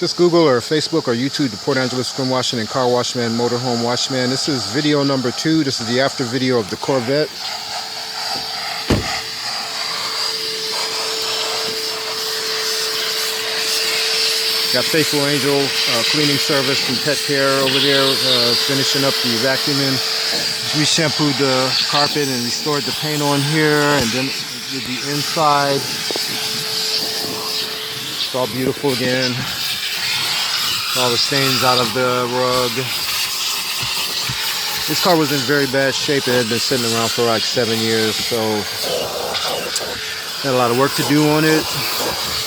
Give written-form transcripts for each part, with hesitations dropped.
Just Google or Facebook or YouTube the Port Angeles-Sequim Washman and Car Washman, Motorhome Washman. This is video number 2. This is the after video of the Corvette. Got Faithful Angel cleaning service and pet care over there, finishing up the vacuuming. We shampooed the carpet and restored the paint on here, and then did the inside. It's all beautiful again. All the stains out of the rug. This car was in very bad shape. It had been sitting around for like 7 years, so had a lot of work to do on it.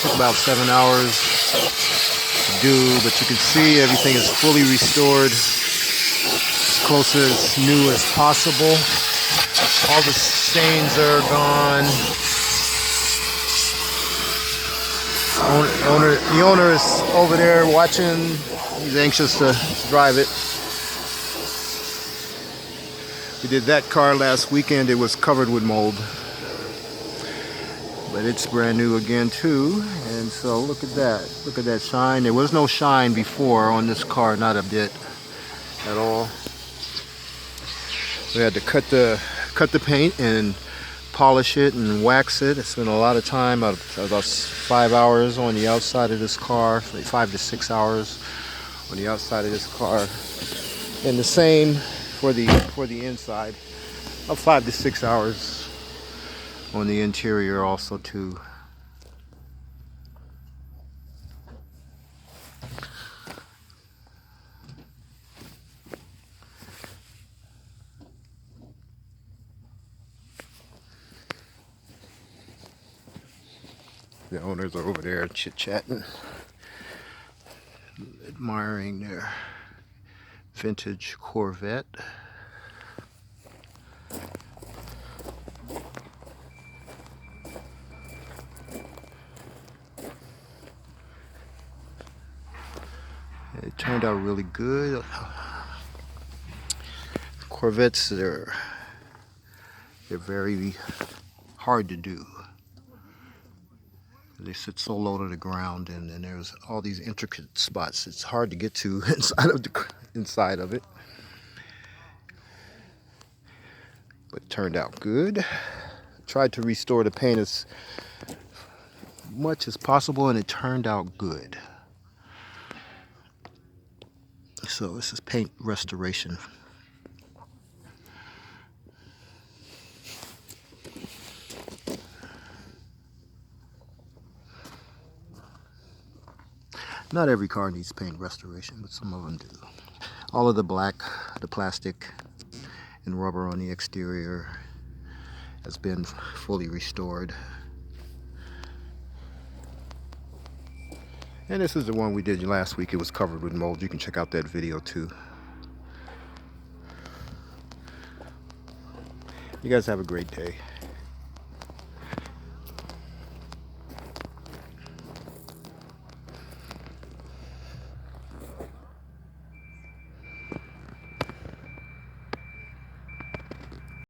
Took about 7 hours to do, but you can see everything is fully restored, as close as new as possible. All the stains are gone. The owner is over there watching. He's anxious to drive it. We did that car last weekend. It was covered with mold, but it's brand new again too. And so look at that. Look at that shine. There was no shine before on this car, not a bit at all. We had to cut the paint and polish it and wax it. It's been a lot of time, about 5 hours on the outside of this car, 5 to 6 hours on the outside of this car, and the same for the inside, about 5 to 6 hours on the interior also too. The owners are over there chit-chatting, admiring their vintage Corvette. It turned out really good. Corvettes, they're very hard to do. They sit so low to the ground, and then there's all these intricate spots. It's hard to get to inside of it. But it turned out good. Tried to restore the paint as much as possible, and it turned out good. So this is paint restoration. Not every car needs paint restoration, but some of them do. All of the black, the plastic, and rubber on the exterior has been fully restored. And this is the one we did last week. It was covered with mold. You can check out that video too. You guys have a great day.